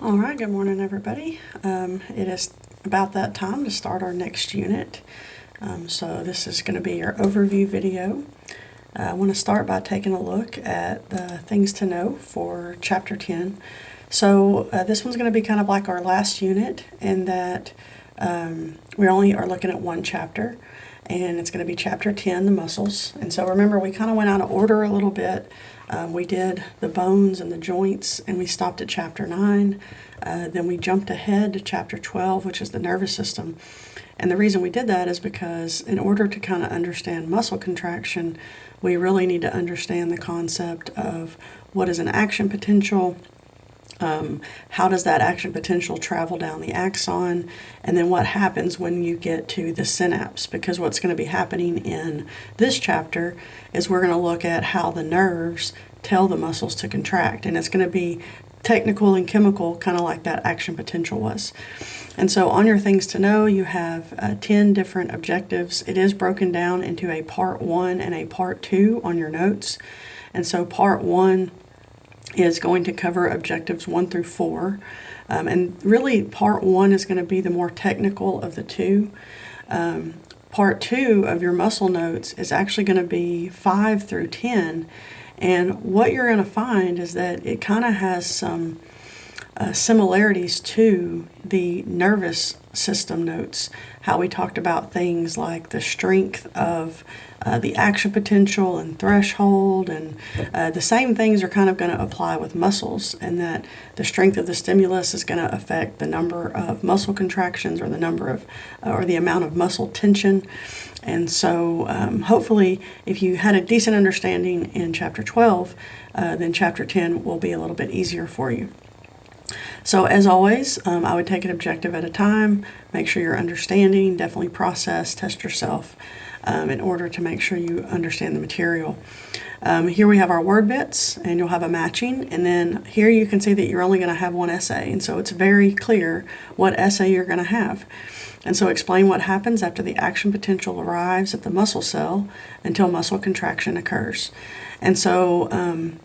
All right, good morning, everybody. It is about that time to start our next unit. So this is going to be your overview video. I want to start by taking a look at the things to know for Chapter 10. So this one's going to be kind of like our last unit in that we only are looking at one chapter, and it's going to be Chapter 10, the muscles. And so remember, we kind of went out of order a little bit. We did the bones and the joints, and we stopped at Chapter 9. Then we jumped ahead to Chapter 12, which is the nervous system. And the reason we did that is because in order to kind of understand muscle contraction, we really need to understand the concept of what is an action potential, how does that action potential travel down the axon, and then what happens when you get to the synapse. Because what's going to be happening in this chapter is we're going to look at how the nerves tell the muscles to contract, and it's going to be technical and chemical, kind of like that action potential was. And so on your things to know, you have 10 different objectives. It is broken down into a part 1 and a part 2 on your notes. And so part 1 is going to cover objectives 1 through 4. And really, part 1 is going to be the more technical of the two. Part 2 of your muscle notes is actually going to be 5 through 10. And what you're going to find is that it kind of has some similarities to the nervous system notes, how we talked about things like the strength of the action potential and threshold, and the same things are kind of going to apply with muscles, and that the strength of the stimulus is going to affect the number of muscle contractions or the number of or the amount of muscle tension. And so hopefully if you had a decent understanding in chapter 12, then chapter 10 will be a little bit easier for you. So as always, I would take an objective at a time, make sure you're understanding, definitely process, test yourself in order to make sure you understand the material. Here we have our word bits, and you'll have a matching, and then here you can see that you're only going to have one essay, and so it's very clear what essay you're going to have. And so explain what happens after the action potential arrives at the muscle cell until muscle contraction occurs. And so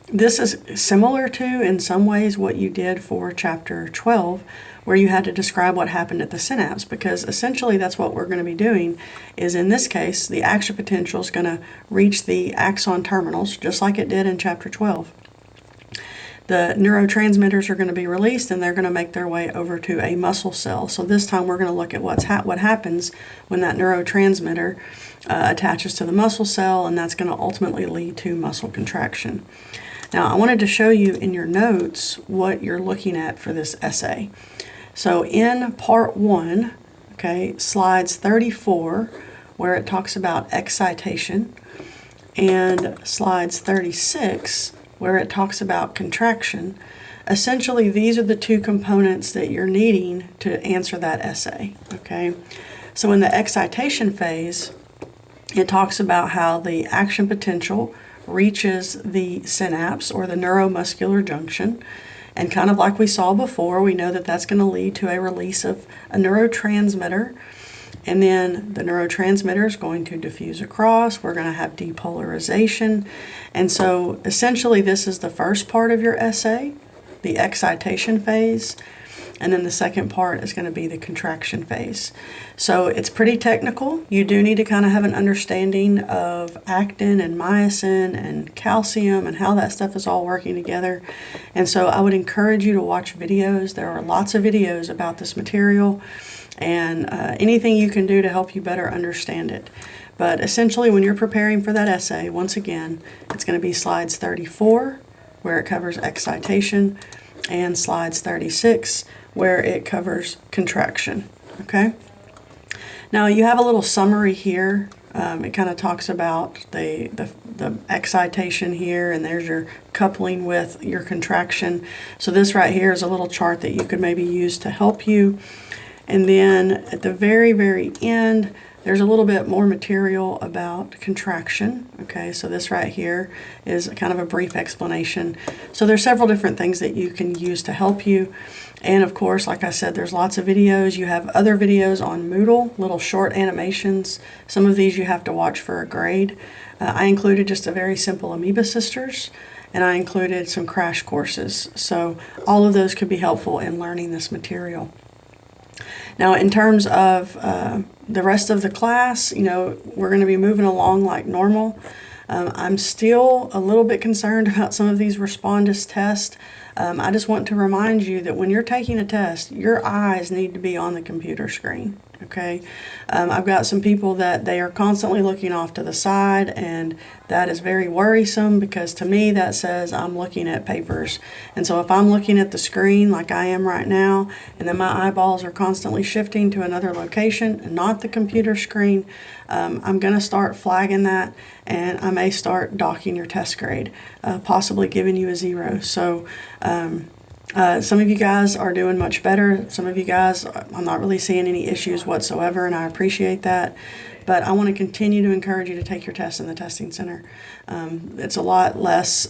this is similar to, in some ways, what you did for chapter 12, where you had to describe what happened at the synapse, because essentially that's what we're going to be doing is, in this case, the action potential is going to reach the axon terminals, just like it did in chapter 12. The neurotransmitters are going to be released, and they're going to make their way over to a muscle cell. So this time we're going to look at what happens when that neurotransmitter attaches to the muscle cell, and that's going to ultimately lead to muscle contraction. Now, I wanted to show you in your notes what you're looking at for this essay. So in part 1, okay, slides 34, where it talks about excitation, and slides 36, where it talks about contraction, essentially these are the two components that you're needing to answer that essay, okay? So in the excitation phase, it talks about how the action potential reaches the synapse or the neuromuscular junction, and kind of like we saw before, we know that that's going to lead to a release of a neurotransmitter. And then the neurotransmitter is going to diffuse across. We're going to have depolarization. And so essentially this is the first part of your essay, the excitation phase. And then the second part is going to be the contraction phase. So it's pretty technical. You do need to kind of have an understanding of actin and myosin and calcium and how that stuff is all working together. And so I would encourage you to watch videos. There are lots of videos about this material, and anything you can do to help you better understand it. But essentially, when you're preparing for that essay, once again, it's going to be slides 34, where it covers excitation, and slides 36, where it covers contraction, okay? Now, you have a little summary here. It kind of talks about the excitation here, and there's your coupling with your contraction. So this right here is a little chart that you could maybe use to help you. And then at the very, very end, there's a little bit more material about contraction. Okay, so this right here is kind of a brief explanation. So there's several different things that you can use to help you. And of course, like I said, there's lots of videos. You have other videos on Moodle, little short animations. Some of these you have to watch for a grade. I included just a very simple Amoeba Sisters. and I included some crash courses. So all of those could be helpful in learning this material. Now, in terms of the rest of the class, we're going to be moving along like normal. I'm still a little bit concerned about some of these Respondus tests. I just want to remind you that when you're taking a test, your eyes need to be on the computer screen. Okay, I've got some people that they are constantly looking off to the side, and that is very worrisome because to me that says I'm looking at papers. And so if I'm looking at the screen like I am right now, and then my eyeballs are constantly shifting to another location and not the computer screen, I'm going to start flagging that, and I may start docking your test grade, possibly giving you a 0. So some of you guys are doing much better. Some of you guys, I'm not really seeing any issues whatsoever, and I appreciate that. But I want to continue to encourage you to take your test in the testing center. It's a lot less,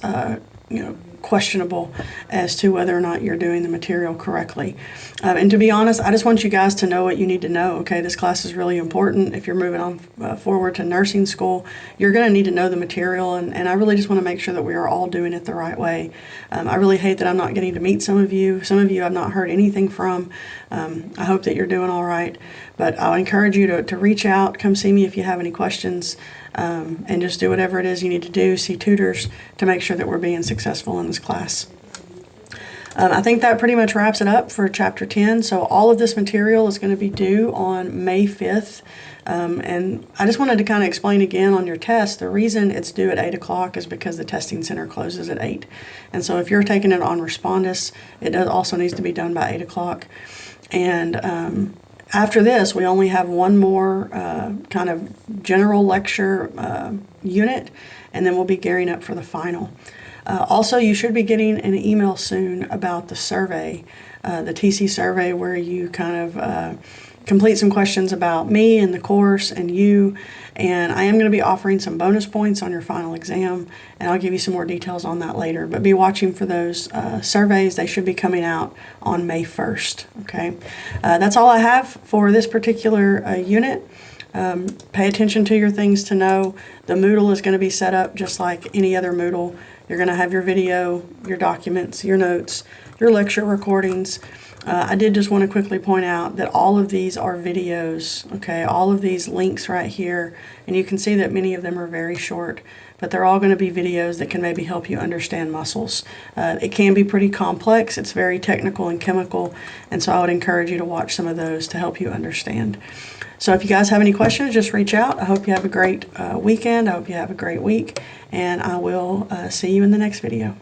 questionable as to whether or not you're doing the material correctly. And to be honest, I just want you guys to know what you need to know. Okay, this class is really important. If you're moving on forward to nursing school, you're going to need to know the material, and I really just want to make sure that we are all doing it the right way. I really hate that I'm not getting to meet some of you. Some of you I've not heard anything from. I hope that you're doing all right, but I'll encourage you to reach out, come see me if you have any questions, and just do whatever it is you need to do, see tutors to make sure that we're being successful in this class. I think that pretty much wraps it up for Chapter 10. So all of this material is going to be due on May 5th. And I just wanted to kind of explain again on your test, the reason it's due at 8 o'clock is because the testing center closes at 8. And so if you're taking it on Respondus, it also needs to be done by 8 o'clock. And after this, we only have one more kind of general lecture unit, and then we'll be gearing up for the final. Also, you should be getting an email soon about the survey, the TC survey, where you kind of complete some questions about me and the course and you. And I am going to be offering some bonus points on your final exam, and I'll give you some more details on that later. But be watching for those surveys. They should be coming out on May 1st. Okay, that's all I have for this particular unit. Pay attention to your things to know. The Moodle is going to be set up just like any other Moodle. You're going to have your video, your documents, your notes, your lecture recordings. I did just want to quickly point out that all of these are videos, okay? All of these links right here, and you can see that many of them are very short, but they're all going to be videos that can maybe help you understand muscles. It can be pretty complex. It's very technical and chemical, and so I would encourage you to watch some of those to help you understand. So if you guys have any questions, just reach out. I hope you have a great weekend. I hope you have a great week, and I will see you in the next video.